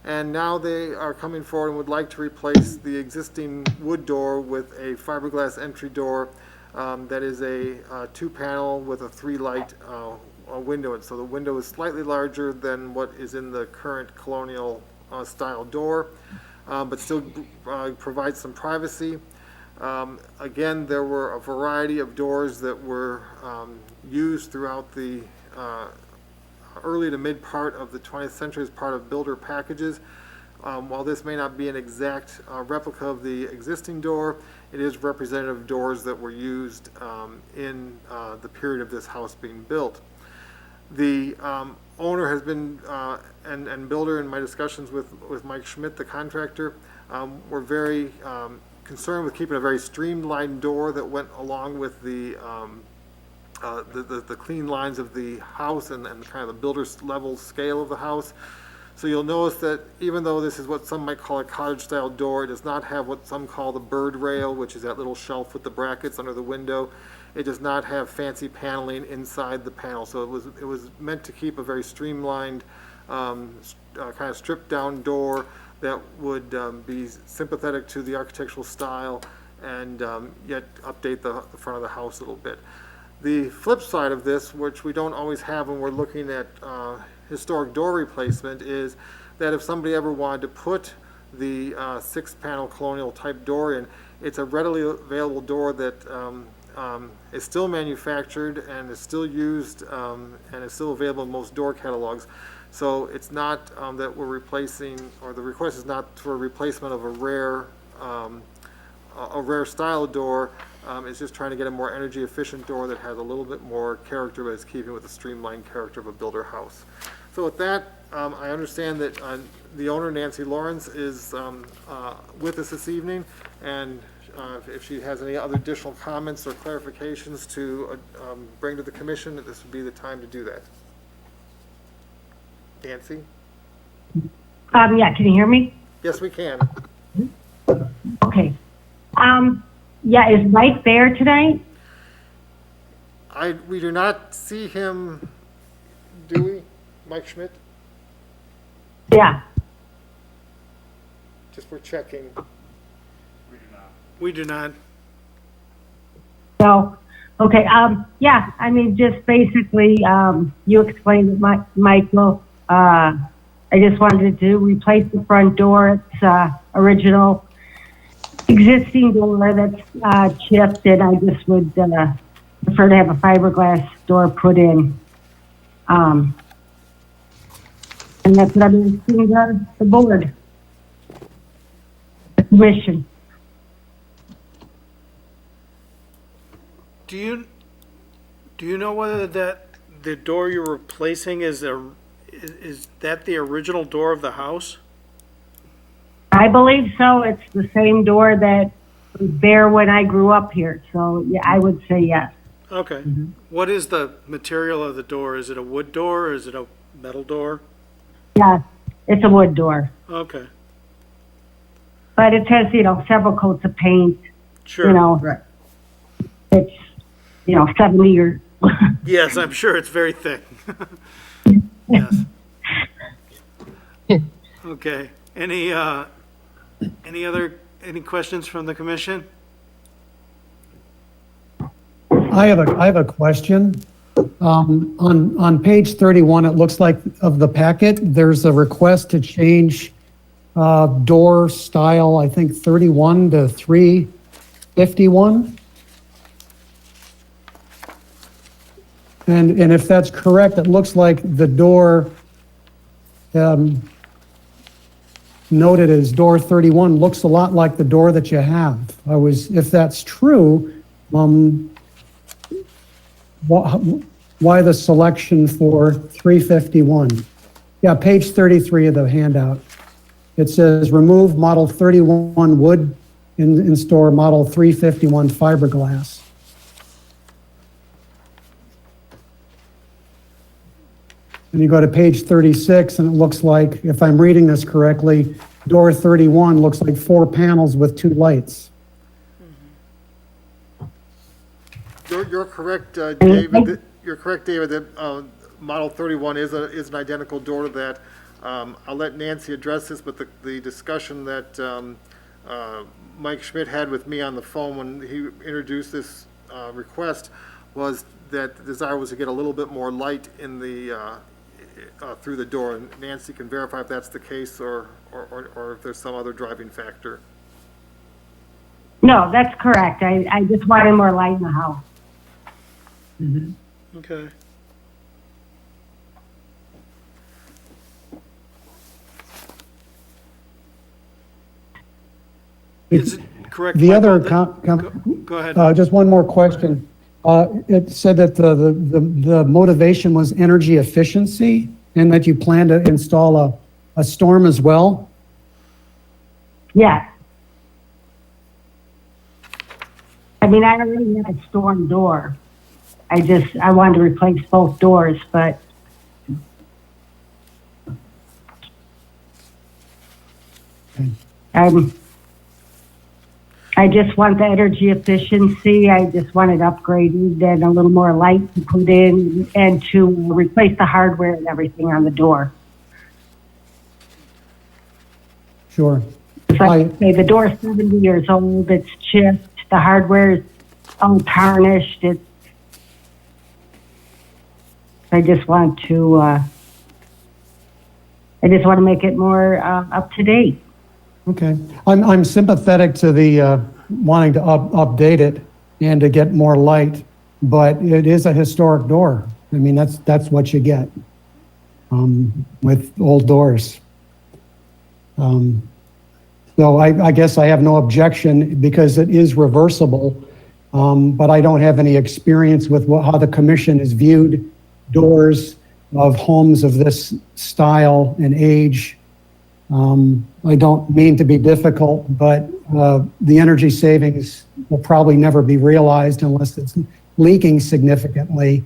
and now they are coming forward and would like to replace the existing wood door with a fiberglass entry door that is a 2-panel with a 3-light window. And so the window is slightly larger than what is in the current colonial style door, but still provides some privacy. Again, there were a variety of doors that were used throughout the early to mid part of the 20th century as part of builder packages. While this may not be an exact replica of the existing door, it is representative doors that were used in the period of this house being built. The owner has been, and builder in my discussions with Mike Schmidt, the contractor, were very concerned with keeping a very streamlined door that went along with the clean lines of the house and kind of the builder's level scale of the house. So you'll notice that even though this is what some might call a cottage-style door, it does not have what some call the bird rail, which is that little shelf with the brackets under the window. It does not have fancy paneling inside the panel. So it was meant to keep a very streamlined, kind of stripped-down door that would be sympathetic to the architectural style and yet update the front of the house a little bit. The flip side of this, which we don't always have when we're looking at historic door replacement, is that if somebody ever wanted to put the 6-panel colonial type door in, it's a readily available door that is still manufactured and is still used and is still available in most door catalogs. So it's not that we're replacing, or the request is not for a replacement of a rare style door. It's just trying to get a more energy efficient door that has a little bit more character, but is keeping with the streamlined character of a builder house. So with that, I understand that the owner, Nancy Lawrence, is with us this evening, and if she has any other additional comments or clarifications to bring to the commission, that this would be the time to do that. Nancy? Yeah, can you hear me? Yes, we can. Okay. Yeah, is Mike there today? We do not see him, do we, Mike Schmidt? Yeah. Just we're checking. We do not. So, okay, yeah, I mean, just basically, you explained it, Michael. I just wanted to replace the front door. It's original existing door that's chipped, and I just would prefer to have a fiberglass door put in. And that's what I'm asking the board, the commission. Do you know whether the door you're replacing is that the original door of the house? I believe so. It's the same door that was there when I grew up here. So yeah, I would say yes. Okay. What is the material of the door? Is it a wood door or is it a metal door? Yeah, it's a wood door. Okay, But it has, several coats of paint, sure. Right. it's, 70 years. Yes, I'm sure it's very thick. Yes. Okay. Any questions from the commission? I have a question. On page 31, it looks like of the packet, there's a request to change door style, I think 31 to 351. And if that's correct, it looks like the door noted as door 31 looks a lot like the door that you have. If that's true, why the selection for 351? Yeah, page 33 of the handout. It says remove model 31 wood and store model 351 fiberglass. And you go to page 36 and it looks like, if I'm reading this correctly, door 31 looks like 4 panels with 2 lights. You're correct, David. You're correct, David, that Model 31 is an identical door to that. I'll let Nancy address this, but the discussion that Mike Schmidt had with me on the phone when he introduced this request was that the desire was to get a little bit more light in the through the door. And Nancy can verify if that's the case or if there's some other driving factor. No, that's correct. I just wanted more light in the house. Okay. Is it correct? The Michael, other, go ahead. just one more question. It said that the motivation was energy efficiency and that you plan to install a storm as well? Yes. I mean, I already have a storm door. I wanted to replace both doors, but I just want the energy efficiency. I just want it upgraded and a little more light to put in and to replace the hardware and everything on the door. Sure. It's like, say, the door's 70 years old, it's chipped, the hardware is all tarnished. I just want to make it more up to date. Okay. I'm sympathetic to the wanting to update it and to get more light, but it is a historic door. I mean, that's what you get with old doors. So I guess I have no objection because it is reversible, but I don't have any experience with how the commission has viewed doors of homes of this style and age. I don't mean to be difficult, but the energy savings will probably never be realized unless it's leaking significantly.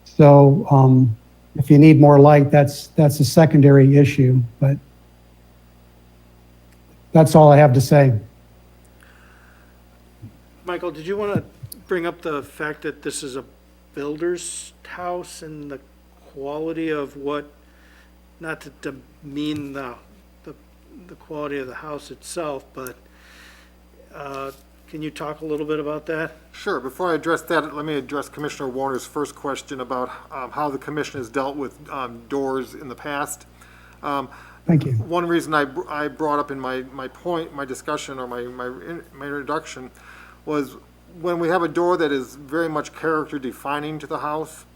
So if you need more light, that's a secondary issue, but that's all I have to say. Michael, did you want to bring up the fact that this is a builder's house and the quality of what, not to demean the quality of the house itself, but can you talk a little bit about that? Sure. Before I address that, let me address Commissioner Warner's first question about how the commission has dealt with doors in the past. Thank you. One reason I brought up in my discussion or my introduction was when we have a door that is very much character defining to the house,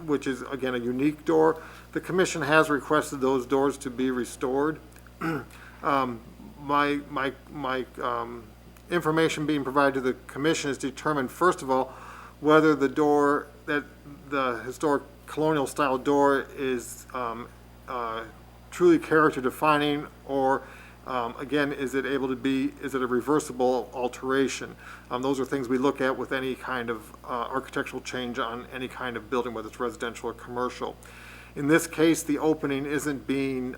which is again a unique door, the commission has requested those doors to be restored. My information being provided to the commission is determined, first of all, whether the door that the historic colonial style door is truly character defining, or again, is it a reversible alteration? Those are things we look at with any kind of architectural change on any kind of building, whether it's residential or commercial. In this case, the opening isn't being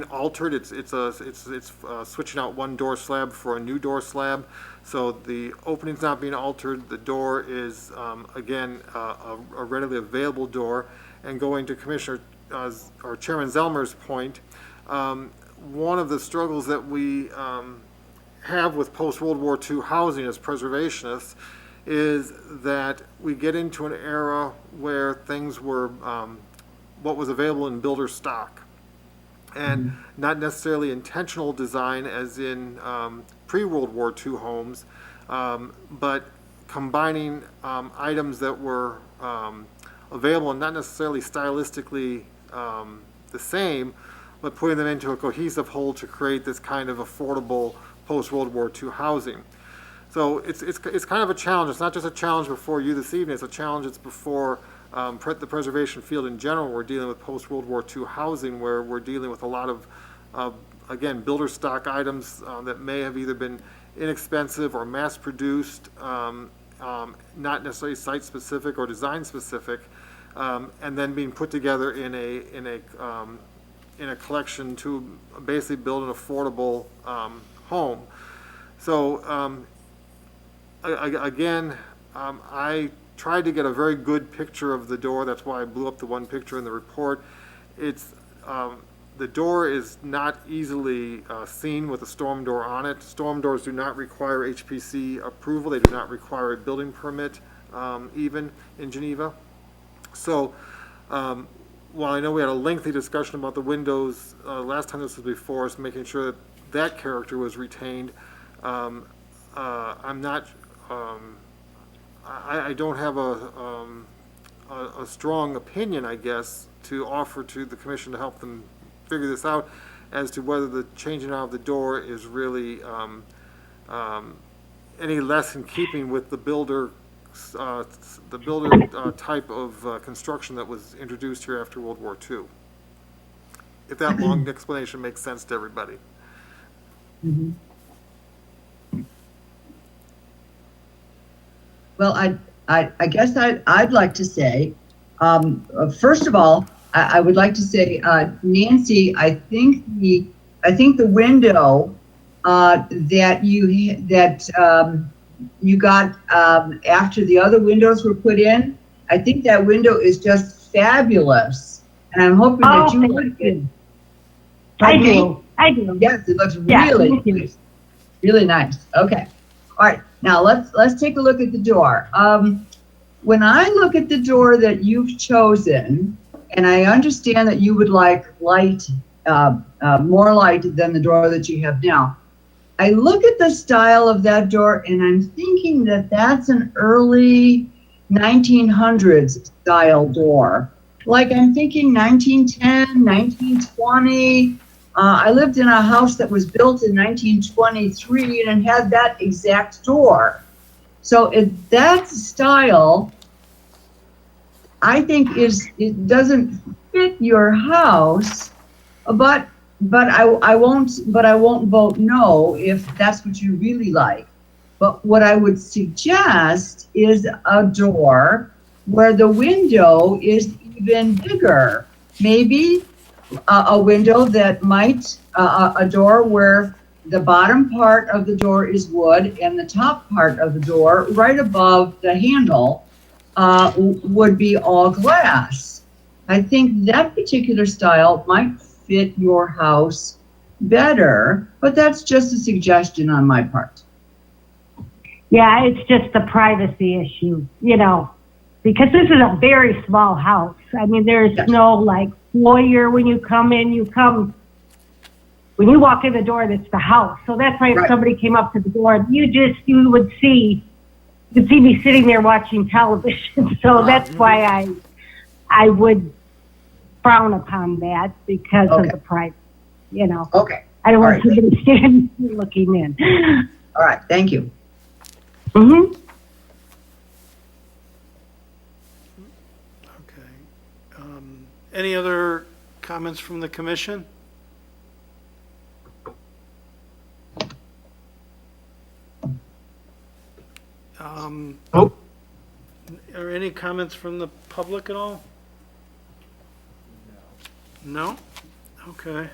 altered. It's switching out one door slab for a new door slab. So the opening's not being altered. The door is again a readily available door. And going to Commissioner or Chairman Zellmer's point, one of the struggles that we have with post-World War II housing as preservationists is that we get into an era where things were what was available in builder stock, and not necessarily intentional design as in pre-World War II homes, but combining items that were available and not necessarily stylistically the same, but putting them into a cohesive whole to create this kind of affordable post-World War II housing. So it's kind of a challenge. It's not just a challenge before you this evening, it's a challenge that's before the preservation field in general. We're dealing with post-World War II housing, where we're dealing with a lot of again, builder stock items that may have either been inexpensive or mass-produced, not necessarily site-specific or design-specific, and then being put together in a collection to basically build an affordable home. So again, I tried to get a very good picture of the door. That's why I blew up the one picture in the report. It's the door is not easily seen with a storm door on it. Storm doors do not require HPC approval. They do not require a building permit, even in Geneva. So while I know we had a lengthy discussion about the windows last time this was before us, making sure that that character was retained, I'm not, I don't have a strong opinion, I guess, to offer to the commission to help them figure this out as to whether the changing out of the door is really any less in keeping with the builder type of construction that was introduced here after World War II. If that long explanation makes sense to everybody. Mm-hmm. Well, I guess I'd like to say, first of all, I would like to say, Nancy, I think the window that you got after the other windows were put in, I think that window is just fabulous, and I'm hoping that you like it. I do. Yes, it looks really nice. Really nice. Okay. All right. Now let's take a look at the door. When I look at the door that you've chosen, and I understand that you would like light, more light than the door that you have now. I look at the style of that door, and I'm thinking that that's an early 1900s style door. Like I'm thinking 1910, 1920. I lived in a house that was built in 1923 and it had that exact door. So that style, I think it doesn't fit your house, but I won't vote no if that's what you really like. But what I would suggest is a door where the window is even bigger. Maybe a window that might, a door where the bottom part of the door is wood and the top part of the door, right above the handle, would be all glass. I think that particular style might fit your house better, but that's just a suggestion on my part. Yeah, it's just a privacy issue, because this is a very small house. I mean, there's no like foyer when you come in. When you walk in the door, that's the house. So that's why if somebody came up to the door, you would see me sitting there watching television. So that's why I would frown upon that because of the privacy, Okay. I don't want somebody standing looking in. All right, thank you. Mm-hmm. Any other comments from the commission? Nope. Are any comments from the public at all? No? Okay.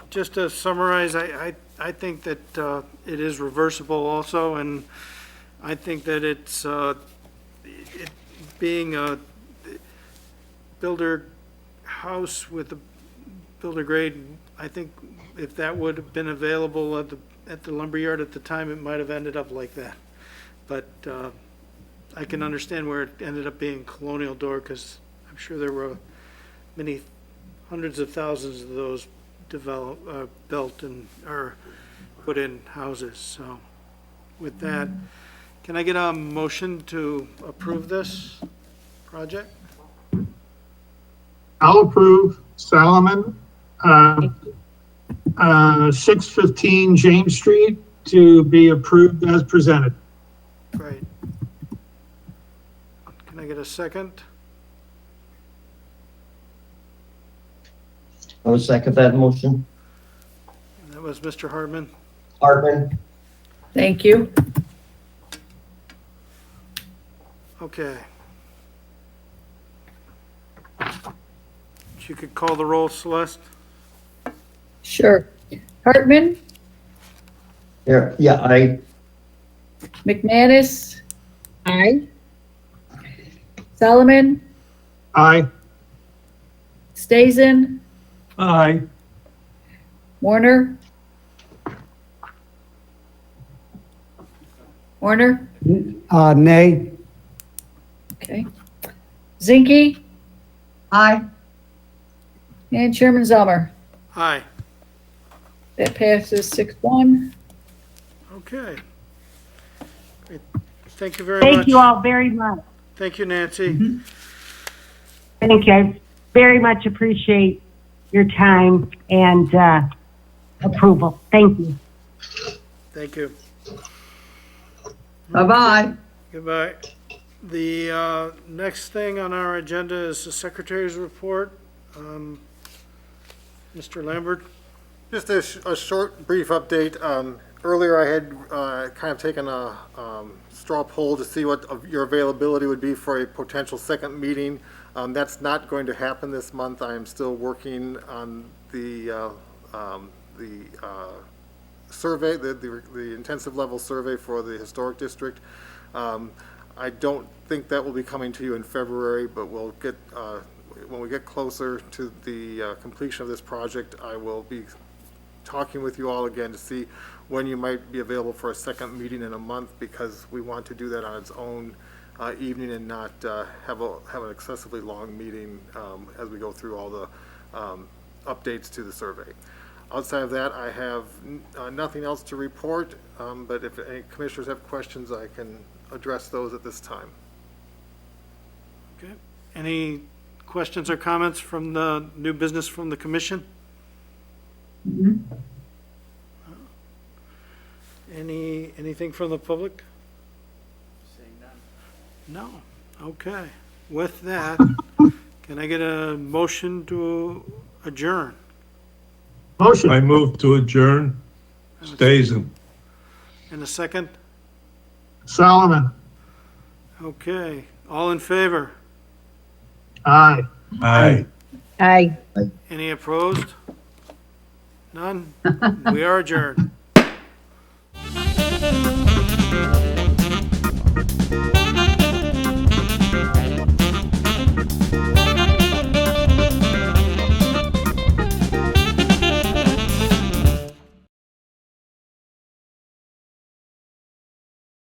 Just to summarize, I think that it is reversible also, and I think that it being a builder house with a builder grade, I think if that would have been available at the lumberyard at the time, it might have ended up like that. But I can understand where it ended up being colonial door, because I'm sure there were many hundreds of thousands of those built and or put in houses. So with that, can I get a motion to approve this project? I'll approve Solomon, 615 James Street to be approved as presented. Great. Can I get a second? I'll second that motion. That was Mr. Hartman. Hartman? Thank you. Okay. If you could call the roll, Celeste? Sure. Hartman, Yeah, I, McManus, Aye. Solomon, Aye. Stazen, Aye. Warner. Warner, Nay. okay. Zinke Aye. and Chairman Zelmer. Aye. That passes 6-1. Okay. Great. Thank you very much. Thank you all very much. Thank you, Nancy. Thank you. I very much appreciate your time and approval. Thank you. Thank you. Bye-bye. Goodbye. The next thing on our agenda is the secretary's report. Mr. Lambert? Just a short, brief update. Earlier, I had kind of taken a straw poll to see what your availability would be for a potential second meeting. That's not going to happen this month. I am still working on the survey, the intensive level survey for the historic district. I don't think that will be coming to you in February, but we'll get when we get closer to the completion of this project, I will be talking with you all again to see when you might be available for a second meeting in a month, because we want to do that on its own evening and not have an excessively long meeting as we go through all the updates to the survey. Outside of that, I have nothing else to report, but if any commissioners have questions, I can address those at this time. Okay. Any questions or comments from the new business from the commission? Anything from the public? Seeing none. No. Okay. With that, can I get a motion to adjourn? Motion. I move to adjourn. Stazen. In a second? Solomon. Okay. All in favor? Aye. Aye. Aye. Any opposed? None? We are adjourned.